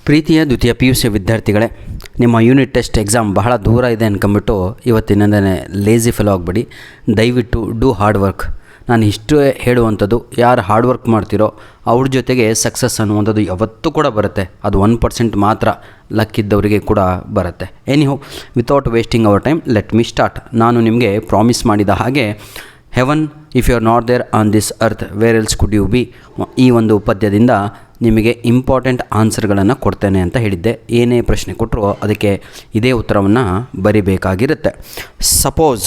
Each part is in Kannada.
ಪ್ರೀತಿಯ ದ್ವಿತೀಯ PUC ವಿದ್ಯಾರ್ಥಿಗಳೇ, ನಿಮ್ಮ ಯೂನಿಟ್ ಟೆಸ್ಟ್ ಎಕ್ಸಾಮ್ ಬಹಳ ದೂರ ಇದೆ ಅಂದ್ಕೊಂಬಿಟ್ಟು ಇವತ್ತಿನಿಂದನೇ ಲೇಜಿ ಫೆಲೋ ಆಗಬೇಡಿ. ದಯವಿಟ್ಟು ಡೂ ಹಾರ್ಡ್ ವರ್ಕ್. ನಾನು ಇಷ್ಟು ಹೇಳುವಂಥದ್ದು, ಯಾರು ಹಾರ್ಡ್ ವರ್ಕ್ ಮಾಡ್ತೀರೋ ಅವ್ರ ಜೊತೆಗೆ ಸಕ್ಸಸ್ ಅನ್ನುವಂಥದ್ದು ಯಾವತ್ತೂ ಕೂಡ ಬರುತ್ತೆ. ಅದು 1% ಮಾತ್ರ ಲಕ್ ಇದ್ದವರಿಗೆ ಕೂಡ ಬರುತ್ತೆ. Anyhow, without wasting our time, let me start. ನಾನು ನಿಮಗೆ ಪ್ರಾಮಿಸ್ ಮಾಡಿದ ಹಾಗೆ heaven if you are not there on this earth where else could you be, ಈ ಒಂದು ಪದ್ಯದಿಂದ ನಿಮಗೆ ಇಂಪಾರ್ಟೆಂಟ್ ಆನ್ಸರ್ಗಳನ್ನು ಕೊಡ್ತೇನೆ ಅಂತ ಹೇಳಿದ್ದೆ. ಏನೇ ಪ್ರಶ್ನೆ ಕೊಟ್ಟರು ಅದಕ್ಕೆ ಇದೇ ಉತ್ತರವನ್ನು ಬರಿಬೇಕಾಗಿರುತ್ತೆ. ಸಪೋಸ್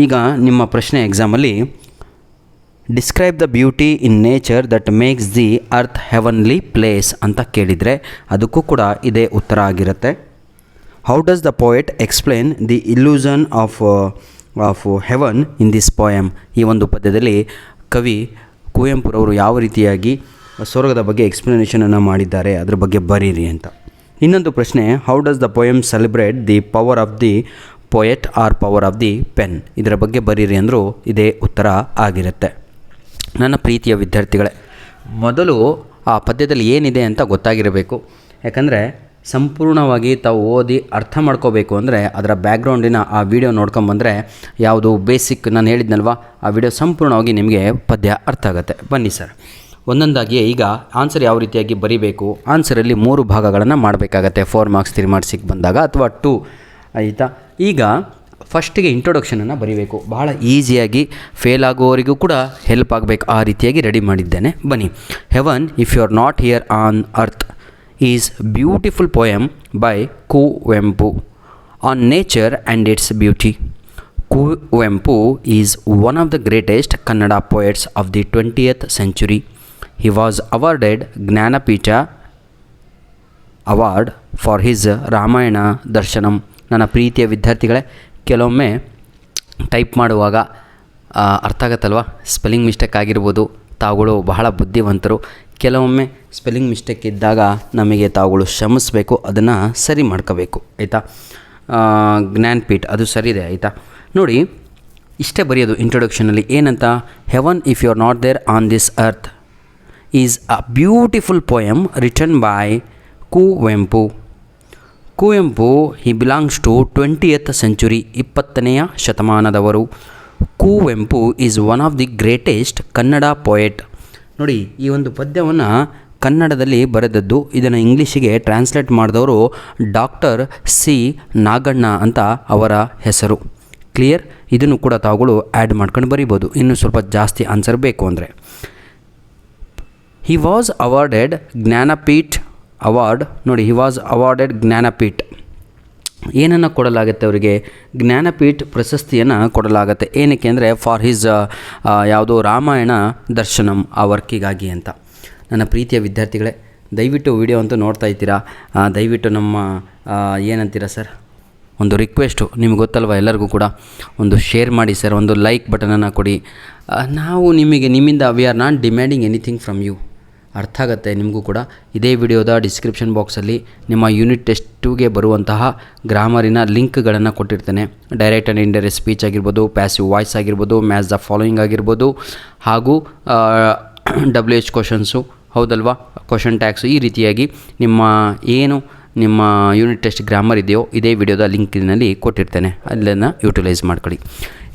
ಈಗ ನಿಮ್ಮ ಪ್ರಶ್ನೆ ಎಕ್ಸಾಮಲ್ಲಿ describe the beauty in nature that makes the earth heavenly place ಅಂತ ಕೇಳಿದರೆ ಅದಕ್ಕೂ ಕೂಡ ಇದೇ ಉತ್ತರ ಆಗಿರುತ್ತೆ. How does the poet explain the illusion of heaven in this poem? ಈ ಒಂದು ಪದ್ಯದಲ್ಲಿ ಕವಿ ಕುವೆಂಪುರವರು ಯಾವ ರೀತಿಯಾಗಿ ಸ್ವರ್ಗದ ಬಗ್ಗೆ ಎಕ್ಸ್ಪ್ಲನೇಷನನ್ನು ಮಾಡಿದ್ದಾರೆ, ಅದ್ರ ಬಗ್ಗೆ ಬರೀರಿ ಅಂತ. ಇನ್ನೊಂದು ಪ್ರಶ್ನೆ, how does the poem celebrate the power of the poet or power of the pen? ಇದರ ಬಗ್ಗೆ ಬರೀರಿ ಅಂದರೂ ಇದೇ ಉತ್ತರ ಆಗಿರುತ್ತೆ. ನನ್ನ ಪ್ರೀತಿಯ ವಿದ್ಯಾರ್ಥಿಗಳೇ, ಮೊದಲು ಆ ಪದ್ಯದಲ್ಲಿ ಏನಿದೆ ಅಂತ ಗೊತ್ತಾಗಿರಬೇಕು. ಯಾಕಂದರೆ ಸಂಪೂರ್ಣವಾಗಿ ತಾವು ಓದಿ ಅರ್ಥ ಮಾಡ್ಕೋಬೇಕು ಅಂದರೆ ಅದರ ಬ್ಯಾಕ್ಗ್ರೌಂಡಿನ ಆ ವಿಡಿಯೋ ನೋಡ್ಕೊಂಬಂದರೆ, ಯಾವುದು ಬೇಸಿಕ್ ನಾನು ಹೇಳಿದ್ನಲ್ವ, ಆ ವಿಡಿಯೋ ಸಂಪೂರ್ಣವಾಗಿ ನಿಮಗೆ ಪದ್ಯ ಅರ್ಥ ಆಗುತ್ತೆ. ಬನ್ನಿ ಸರ್, ಒಂದೊಂದಾಗಿ ಈಗ ಆನ್ಸರ್ ಯಾವ ರೀತಿಯಾಗಿ ಬರೀಬೇಕು. ಆನ್ಸರಲ್ಲಿ 3 ಭಾಗಗಳನ್ನು ಮಾಡಬೇಕಾಗತ್ತೆ. 4 ಮಾರ್ಕ್ಸ್ 3 ಮಾರ್ಕ್ಸಿಗೆ ಬಂದಾಗ, ಅಥವಾ 2, ಆಯಿತಾ. ಈಗ ಫಸ್ಟಿಗೆ ಇಂಟ್ರೊಡಕ್ಷನನ್ನು ಬರೀಬೇಕು. ಬಹಳ ಈಸಿಯಾಗಿ ಫೇಲ್ ಆಗುವವರಿಗೂ ಕೂಡ ಹೆಲ್ಪ್ ಆಗಬೇಕು, ಆ ರೀತಿಯಾಗಿ ರೆಡಿ ಮಾಡಿದ್ದೇನೆ. ಬನ್ನಿ. Heaven if you are not here on earth is beautiful poem by Kuvempu on nature and its beauty. Kuvempu is one of the greatest Kannada poets of the 20th century. He was awarded Jnanpith award for his Ramayana Darshanam. ನನ್ನ ಪ್ರೀತಿಯ ವಿದ್ಯಾರ್ಥಿಗಳೇ, ಕೆಲವೊಮ್ಮೆ ಟೈಪ್ ಮಾಡುವಾಗ ಅರ್ಥ ಆಗತ್ತಲ್ವ, ಸ್ಪೆಲ್ಲಿಂಗ್ ಮಿಸ್ಟೇಕ್ ಆಗಿರ್ಬೋದು. ತಾವುಗಳು ಬಹಳ ಬುದ್ಧಿವಂತರು. ಕೆಲವೊಮ್ಮೆ ಸ್ಪೆಲ್ಲಿಂಗ್ ಮಿಸ್ಟೇಕ್ ಇದ್ದಾಗ ನಮಗೆ ತಾವುಗಳು ಶ್ರಮಿಸಬೇಕು, ಅದನ್ನು ಸರಿ ಮಾಡ್ಕೋಬೇಕು, ಆಯಿತಾ. ಜ್ಞಾನಪೀಠ ಅದು ಸರಿ ಇದೆ, ಆಯಿತಾ. ನೋಡಿ, ಇಷ್ಟೇ ಬರೆಯೋದು ಇಂಟ್ರೊಡಕ್ಷನಲ್ಲಿ. ಏನಂತ? Heaven if you are not there on this earth is a beautiful poem written by Kuvempu. Kuvempu he belongs to 20th century, 20ನೇ ಶತಮಾನದವರು. Kuvempu is one of the greatest Kannada poet. ನೋಡಿ, ಈ ಒಂದು ಪದ್ಯವನ್ನು ಕನ್ನಡದಲ್ಲಿ ಬರೆದದ್ದು, ಇದನ್ನು ಇಂಗ್ಲೀಷಿಗೆ ಟ್ರಾನ್ಸ್ಲೇಟ್ ಮಾಡಿದವರು ಡಾಕ್ಟರ್ ಸಿ ನಾಗಣ್ಣ ಅಂತ ಅವರ ಹೆಸರು. ಕ್ಲಿಯರ್? ಇದನ್ನು ಕೂಡ ತಾವುಗಳು ಆ್ಯಡ್ ಮಾಡ್ಕೊಂಡು ಬರಿಬೋದು, ಇನ್ನೂ ಸ್ವಲ್ಪ ಜಾಸ್ತಿ ಆನ್ಸರ್ ಬೇಕು ಅಂದರೆ. He was awarded Jnanpith award. ನೋಡಿ, ಹಿ ವಾಸ್ ಅವಾರ್ಡೆಡ್ ಜ್ಞಾನಪೀಠ. ಏನನ್ನು ಕೊಡಲಾಗುತ್ತೆ ಅವರಿಗೆ? ಜ್ಞಾನಪೀಠ ಪ್ರಶಸ್ತಿಯನ್ನು ಕೊಡಲಾಗುತ್ತೆ. ಏನಕ್ಕೆ ಅಂದರೆ ಫಾರ್ ಹಿಸ್ ಯಾವುದೋ ರಾಮಾಯಣ ದರ್ಶನಂ, ಆ ವರ್ಕಿಗಾಗಿ ಅಂತ. ನನ್ನ ಪ್ರೀತಿಯ ವಿದ್ಯಾರ್ಥಿಗಳೇ, ದಯವಿಟ್ಟು ವಿಡಿಯೋ ಅಂತೂ ನೋಡ್ತಾ ಇದ್ದೀರಾ, ದಯವಿಟ್ಟು ನಮ್ಮ ಏನಂತೀರಾ ಸರ್, ಒಂದು ರಿಕ್ವೆಸ್ಟು, ನಿಮ್ಗೆ ಗೊತ್ತಲ್ವ ಎಲ್ಲರಿಗೂ ಕೂಡ, ಒಂದು ಶೇರ್ ಮಾಡಿ ಸರ್, ಒಂದು ಲೈಕ್ ಬಟನನ್ನು ಕೊಡಿ. ನಾವು ನಿಮ್ಮಿಂದ we are not demanding anything from you. ಅರ್ಥ ಆಗುತ್ತೆ ನಿಮಗೂ ಕೂಡ. ಇದೇ ವಿಡಿಯೋದ ಡಿಸ್ಕ್ರಿಪ್ಷನ್ ಬಾಕ್ಸಲ್ಲಿ ನಿಮ್ಮ ಯೂನಿಟ್ ಟೆಸ್ಟ್ 2ಗೆ ಬರುವಂತಹ ಗ್ರಾಮರಿನ ಲಿಂಕ್ಗಳನ್ನು ಕೊಟ್ಟಿರ್ತೇನೆ. ಡೈರೆಕ್ಟ್ ಆ್ಯಂಡ್ ಇಂಡೈರೆಕ್ಟ್ ಸ್ಪೀಚ್ ಆಗಿರ್ಬೋದು, ಪ್ಯಾಸಿವ್ ವಾಯ್ಸ್ ಆಗಿರ್ಬೋದು, ಮ್ಯಾಚ್ ದ ಫಾಲೋಯಿಂಗ್ ಆಗಿರ್ಬೋದು, ಹಾಗೂ WH ಕ್ವಶನ್ಸು, ಹೌದಲ್ವಾ, ಕ್ವಶನ್ ಟ್ಯಾಕ್ಸು, ಈ ರೀತಿಯಾಗಿ ನಿಮ್ಮ ಯೂನಿಟ್ ಟೆಸ್ಟ್ ಗ್ರಾಮರ್ ಇದೆಯೋ ಇದೇ ವಿಡಿಯೋದ ಲಿಂಕಿನಲ್ಲಿ ಕೊಟ್ಟಿರ್ತೇನೆ, ಅಲ್ಲನ್ನು ಯೂಟಿಲೈಸ್ ಮಾಡ್ಕೊಳ್ಳಿ.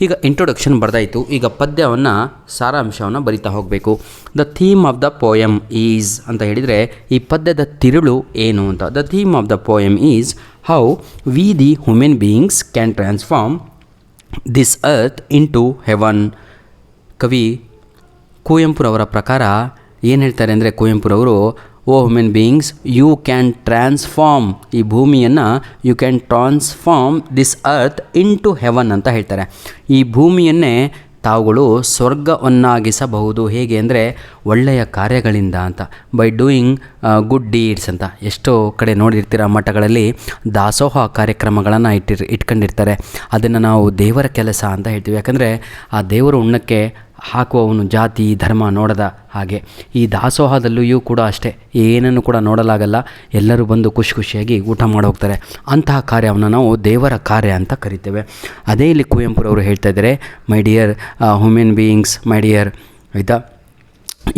ಈಗ ಇಂಟ್ರೊಡಕ್ಷನ್ ಬರ್ದಾಯಿತು. ಈಗ ಪದ್ಯವನ್ನು ಸಾರಾಂಶವನ್ನು ಬರಿತಾ ಹೋಗಬೇಕು. The theme of the poem is ಅಂತ ಹೇಳಿದರೆ ಈ ಪದ್ಯದ ತಿರುಳು ಏನು ಅಂತ. The theme of the poem is how we the human beings can transform this earth into heaven. ಕವಿ ಕುವೆಂಪುರವರ ಪ್ರಕಾರ ಏನು ಹೇಳ್ತಾರೆ ಅಂದರೆ, ಕುವೆಂಪುರವರು, O human beings, you can transform, ಈ ಭೂಮಿಯನ್ನು you can transform this earth into heaven ಅಂತ ಹೇಳ್ತಾರೆ. ಈ ಭೂಮಿಯನ್ನೇ ತಾವುಗಳು ಸ್ವರ್ಗವನ್ನಾಗಿಸಬಹುದು. ಹೇಗೆ ಅಂದರೆ ಒಳ್ಳೆಯ ಕಾರ್ಯಗಳಿಂದ ಅಂತ, ಬೈ ಡೂಯಿಂಗ್ ಗುಡ್ ಡೀಡ್ಸ್ ಅಂತ. ಎಷ್ಟೋ ಕಡೆ ನೋಡಿರ್ತೀರ, ಮಠಗಳಲ್ಲಿ ದಾಸೋಹ ಕಾರ್ಯಕ್ರಮಗಳನ್ನು ಇಟ್ಕೊಂಡಿರ್ತಾರೆ. ಅದನ್ನು ನಾವು ದೇವರ ಕೆಲಸ ಅಂತ ಹೇಳ್ತೀವಿ. ಯಾಕಂದರೆ ಆ ದೇವರು ಉಣ್ಣಕ್ಕೆ ಹಾಕುವವನು ಜಾತಿ ಧರ್ಮ ನೋಡದ ಹಾಗೆ ಈ ದಾಸೋಹದಲ್ಲಿಯೂ ಕೂಡ ಅಷ್ಟೇ, ಏನನ್ನು ಕೂಡ ನೋಡಲಾಗಲ್ಲ. ಎಲ್ಲರೂ ಬಂದು ಖುಷಿಯಾಗಿ ಊಟ ಮಾಡಿ ಹೋಗ್ತಾರೆ. ಅಂತಹ ಕಾರ್ಯವನ್ನು ನಾವು ದೇವರ ಕಾರ್ಯ ಅಂತ ಕರಿತೇವೆ. ಅದೇ ಇಲ್ಲಿ ಕುವೆಂಪುರವರು ಹೇಳ್ತಾ ಇದ್ದಾರೆ, my dear human beings, my dear, ಆಯಿತಾ,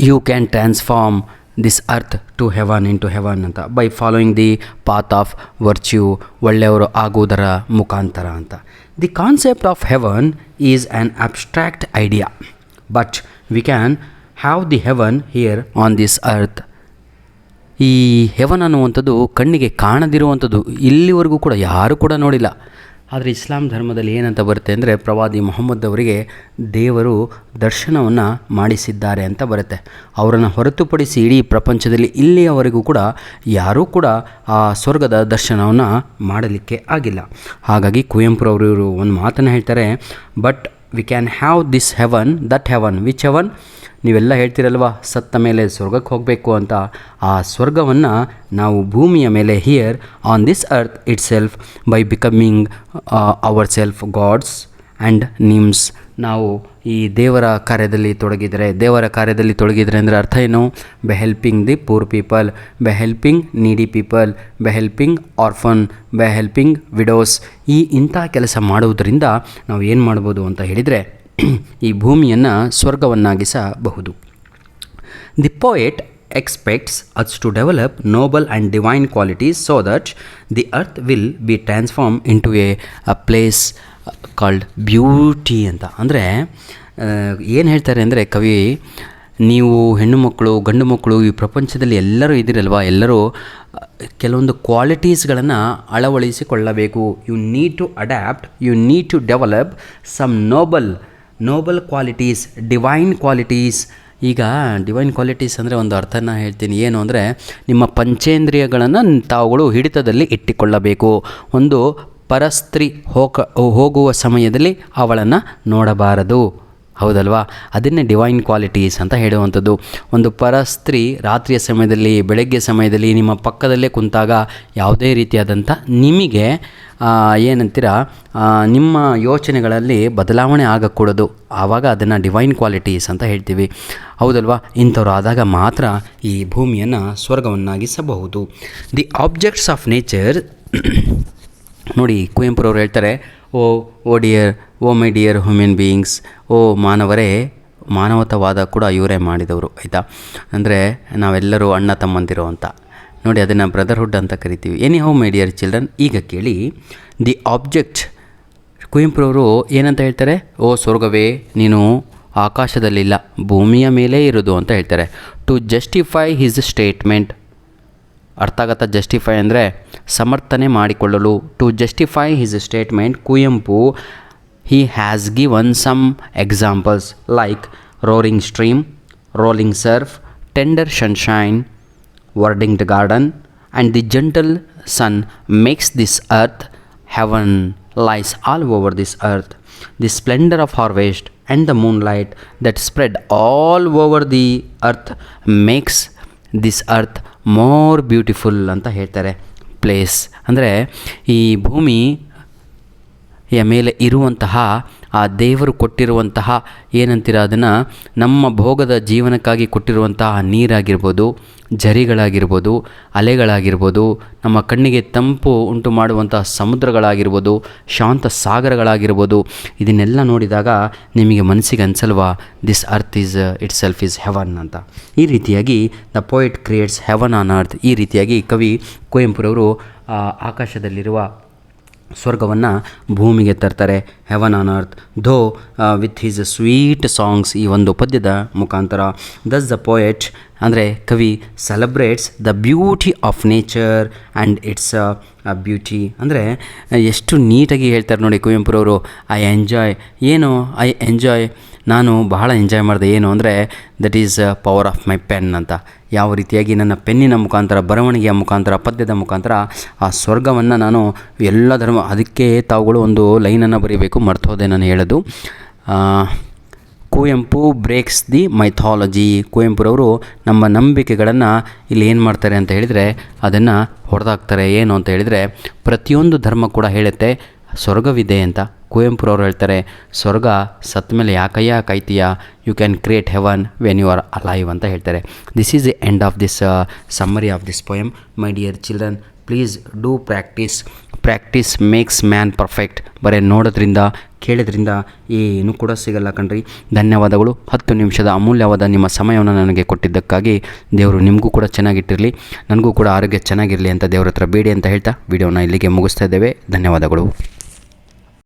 you can transform this earth to heaven into heaven ಅಂತ, by following the path of virtue, ಒಳ್ಳೆಯವರು ಆಗುವುದರ ಮುಖಾಂತರ ಅಂತ. The concept of heaven is an abstract idea, but we can have the heaven here on this earth. ಈ ಹೆವನ್ ಅನ್ನುವಂಥದ್ದು ಕಣ್ಣಿಗೆ ಕಾಣದಿರುವಂಥದ್ದು, ಇಲ್ಲಿವರೆಗೂ ಕೂಡ ಯಾರೂ ಕೂಡ ನೋಡಿಲ್ಲ. ಆದರೆ ಇಸ್ಲಾಂ ಧರ್ಮದಲ್ಲಿ ಏನಂತ ಬರುತ್ತೆ ಅಂದರೆ, ಪ್ರವಾದಿ ಮೊಹಮ್ಮದ್ ಅವರಿಗೆ ದೇವರು ದರ್ಶನವನ್ನು ಮಾಡಿಸಿದ್ದಾರೆ ಅಂತ ಬರುತ್ತೆ. ಅವರನ್ನು ಹೊರತುಪಡಿಸಿ ಇಡೀ ಪ್ರಪಂಚದಲ್ಲಿ ಇಲ್ಲಿಯವರೆಗೂ ಕೂಡ ಯಾರೂ ಕೂಡ ಆ ಸ್ವರ್ಗದ ದರ್ಶನವನ್ನು ಮಾಡಲಿಕ್ಕೆ ಆಗಿಲ್ಲ. ಹಾಗಾಗಿ ಕುವೆಂಪುರವರು ಒಂದು ಮಾತನ್ನು ಹೇಳ್ತಾರೆ, but we can have this heaven, that heaven, which heaven? ನೀವೆಲ್ಲ ಹೇಳ್ತಿರಲ್ವ ಸತ್ತ ಮೇಲೆ ಸ್ವರ್ಗಕ್ಕೆ ಹೋಗಬೇಕು ಅಂತ. ಆ ಸ್ವರ್ಗವನ್ನು ನಾವು ಭೂಮಿಯ ಮೇಲೆ here on this earth itself by becoming ourself gods and nymphs. ನಾವು ಈ ದೇವರ ಕಾರ್ಯದಲ್ಲಿ ತೊಡಗಿದರೆ ಅಂದರೆ ಅರ್ಥ ಏನು? By helping the poor people, by helping needy people, by helping orphan, by helping widows. ಇಂಥ ಕೆಲಸ ಮಾಡುವುದರಿಂದ ನಾವು ಏನು ಮಾಡ್ಬೋದು ಅಂತ ಹೇಳಿದರೆ, ಈ ಭೂಮಿಯನ್ನು ಸ್ವರ್ಗವನ್ನಾಗಿಸಬಹುದು. The poet expects us to develop noble and divine qualities so that the earth will be transformed into a place called beauty ಅಂತ. ಅಂದರೆ ಏನು ಹೇಳ್ತಾರೆ ಅಂದರೆ ಕವಿ, ನೀವು ಹೆಣ್ಣು ಮಕ್ಕಳು ಗಂಡು ಮಕ್ಕಳು ಈ ಪ್ರಪಂಚದಲ್ಲಿ ಎಲ್ಲರೂ ಇದ್ದೀರಲ್ವ, ಎಲ್ಲರೂ ಕೆಲವೊಂದು ಕ್ವಾಲಿಟೀಸ್ಗಳನ್ನು ಅಳವಡಿಸಿಕೊಳ್ಳಬೇಕು. You need to adapt, you need to develop some noble qualities, divine qualities. ಈಗ ಡಿವೈನ್ ಕ್ವಾಲಿಟೀಸ್ ಅಂದರೆ ಒಂದು ಅರ್ಥನ ಹೇಳ್ತೀನಿ. ಏನು ಅಂದರೆ, ನಿಮ್ಮ ಪಂಚೇಂದ್ರಿಯಗಳನ್ನು ತಾವುಗಳು ಹಿಡಿತದಲ್ಲಿ ಇಟ್ಟುಕೊಳ್ಳಬೇಕು. ಒಂದು ಪರಸ್ತ್ರೀ ಹೋಗುವ ಸಮಯದಲ್ಲಿ ಅವಳನ್ನು ನೋಡಬಾರದು, ಹೌದಲ್ವಾ? ಅದನ್ನೇ ಡಿವೈನ್ ಕ್ವಾಲಿಟೀಸ್ ಅಂತ ಹೇಳುವಂಥದ್ದು. ಒಂದು ಪರಸ್ತ್ರೀ ರಾತ್ರಿಯ ಸಮಯದಲ್ಲಿ, ಬೆಳಗ್ಗೆ ಸಮಯದಲ್ಲಿ ನಿಮ್ಮ ಪಕ್ಕದಲ್ಲೇ ಕುಂತಾಗ ಯಾವುದೇ ರೀತಿಯಾದಂಥ ನಿಮಗೆ ಏನಂತೀರ, ನಿಮ್ಮ ಯೋಚನೆಗಳಲ್ಲಿ ಬದಲಾವಣೆ ಆಗಕೂಡದು. ಆವಾಗ ಅದನ್ನು ಡಿವೈನ್ ಕ್ವಾಲಿಟೀಸ್ ಅಂತ ಹೇಳ್ತೀವಿ, ಹೌದಲ್ವಾ? ಇಂಥವ್ರು ಆದಾಗ ಮಾತ್ರ ಈ ಭೂಮಿಯನ್ನು ಸ್ವರ್ಗವನ್ನಾಗಿಸಬಹುದು. ದಿ ಆಬ್ಜೆಕ್ಟ್ಸ್ ಆಫ್ ನೇಚರ್, ನೋಡಿ ಕುವೆಂಪುರವರು ಹೇಳ್ತಾರೆ, O dear, O my dear human beings, ಓ ಮಾನವರೇ, ಮಾನವತಾವಾದ ಕೂಡ ಇವರೇ ಮಾಡಿದವರು, ಆಯಿತಾ? ಅಂದರೆ ನಾವೆಲ್ಲರೂ ಅಣ್ಣ ತಮ್ಮಂದಿರೋ ಅಂತ. ನೋಡಿ, ಅದನ್ನು ಬ್ರದರ್ಹುಡ್ ಅಂತ ಕರಿತೀವಿ. Any how my dear children, ಈಗ ಕೇಳಿ, ದಿ ಆಬ್ಜೆಕ್ಟ್, ಕುವೆಂಪುರವರು ಏನಂತ ಹೇಳ್ತಾರೆ? ಓ ಸ್ವರ್ಗವೇ, ನೀನು ಆಕಾಶದಲ್ಲಿಲ್ಲ, ಭೂಮಿಯ ಮೇಲೆ ಇರೋದು ಅಂತ ಹೇಳ್ತಾರೆ. ಟು ಜಸ್ಟಿಫೈ ಹಿಸ್ ಸ್ಟೇಟ್ಮೆಂಟ್, ಅರ್ಥ ಆಗತ್ತಾ? ಜಸ್ಟಿಫೈ ಅಂದರೆ ಸಮರ್ಥನೆ ಮಾಡಿಕೊಳ್ಳಲು. To justify his statement, Kuvempu he has given some examples like roaring stream, rolling surf, tender sunshine, verdant garden, and the gentle sun makes this earth heaven, lies all over this earth. The splendor of harvest and the moonlight that spread all over the earth makes this earth more beautiful ಅಂತ ಹೇಳ್ತಾರೆ. ಪ್ಲೇಸ್ ಅಂದರೆ ಈ ಭೂಮಿ ಮೇಲೆ ಇರುವಂತಹ ಆ ದೇವರು ಕೊಟ್ಟಿರುವಂತಹ ಏನಂತೀರ ಅದನ್ನು, ನಮ್ಮ ಭೋಗದ ಜೀವನಕ್ಕಾಗಿ ಕೊಟ್ಟಿರುವಂತಹ ನೀರಾಗಿರ್ಬೋದು, ಝರಿಗಳಾಗಿರ್ಬೋದು, ಅಲೆಗಳಾಗಿರ್ಬೋದು, ನಮ್ಮ ಕಣ್ಣಿಗೆ ತಂಪು ಉಂಟು ಮಾಡುವಂತಹ ಸಮುದ್ರಗಳಾಗಿರ್ಬೋದು, ಶಾಂತ ಸಾಗರಗಳಾಗಿರ್ಬೋದು, ಇದನ್ನೆಲ್ಲ ನೋಡಿದಾಗ ನಿಮಗೆ ಮನಸ್ಸಿಗೆ ಅನಿಸಲ್ವಾ, this earth is itself is heaven ಅಂತ. ಈ ರೀತಿಯಾಗಿ the poet creates heaven on earth. ಈ ರೀತಿಯಾಗಿ ಕವಿ ಕುವೆಂಪುರವರು ಆಕಾಶದಲ್ಲಿರುವ ಸ್ವರ್ಗವನ್ನು ಭೂಮಿಗೆ ತರ್ತಾರೆ, heaven on earth, though with his sweet songs, ಈ ಒಂದು ಪದ್ಯದ ಮುಖಾಂತರ. ದಸ್ ದ ಪೋಯೆಟ್ ಅಂದರೆ ಕವಿ celebrates the beauty of nature and its beauty. ಅಂದರೆ ಎಷ್ಟು ನೀಟಾಗಿ ಹೇಳ್ತಾರೆ ನೋಡಿ ಕುವೆಂಪುರವರು. ಐ ಎಂಜಾಯ್, ನಾನು ಬಹಳ ಎಂಜಾಯ್ ಮಾಡಿದೆ. ಏನು ಅಂದರೆ, that is power of my pen ಅಂತ. ಯಾವ ರೀತಿಯಾಗಿ ನನ್ನ ಪೆನ್ನಿನ ಮುಖಾಂತರ, ಬರವಣಿಗೆಯ ಮುಖಾಂತರ, ಪದ್ಯದ ಮುಖಾಂತರ ಆ ಸ್ವರ್ಗವನ್ನು ನಾನು ಎಲ್ಲ ಧರ್ಮ, ಅದಕ್ಕೆ ತಾವುಗಳು ಒಂದು ಲೈನನ್ನು ಬರೀಬೇಕು, ಮರ್ತೋದೆ ನಾನು ಹೇಳೋದು. Kuvempu breaks the mythology. ಕುವೆಂಪುರವರು ನಮ್ಮ ನಂಬಿಕೆಗಳನ್ನು ಇಲ್ಲಿ ಏನು ಮಾಡ್ತಾರೆ ಅಂತ ಹೇಳಿದರೆ, ಅದನ್ನು ಹೊಡೆದಾಕ್ತಾರೆ. ಏನು ಅಂತ ಹೇಳಿದರೆ, ಪ್ರತಿಯೊಂದು ಧರ್ಮ ಕೂಡ ಹೇಳುತ್ತೆ ಸ್ವರ್ಗವಿದೆ ಅಂತ. ಕುವೆಂಪುರವರು ಹೇಳ್ತಾರೆ, ಸ್ವರ್ಗ ಸತ್ತ ಮೇಲೆ ಯಾಕಯ್ಯ ಕಾಯ್ತೀಯ, you can create heaven when you are alive ಅಂತ ಹೇಳ್ತಾರೆ. This is the end of this summary of this poem. My dear children, please do practice makes man perfect. ಬರೀ ನೋಡೋದ್ರಿಂದ, ಕೇಳಿದ್ರಿಂದ ಏನೂ ಕೂಡ ಸಿಗಲ್ಲ ಕಣ್ರಿ. ಧನ್ಯವಾದಗಳು. 10 ನಿಮಿಷದ ಅಮೂಲ್ಯವಾದ ನಿಮ್ಮ ಸಮಯವನ್ನು ನನಗೆ ಕೊಟ್ಟಿದ್ದಕ್ಕಾಗಿ ದೇವರು ನಿಮಗೂ ಕೂಡ ಚೆನ್ನಾಗಿಟ್ಟಿರಲಿ, ನನಗೂ ಕೂಡ ಆರೋಗ್ಯ ಚೆನ್ನಾಗಿರಲಿ ಅಂತ ದೇವ್ರ ಹತ್ರ ಬೇಡಿ ಅಂತ ಹೇಳ್ತಾ ವಿಡಿಯೋನ ಇಲ್ಲಿಗೆ ಮುಗಿಸ್ತಾ ಇದ್ದೇವೆ. ಧನ್ಯವಾದಗಳು.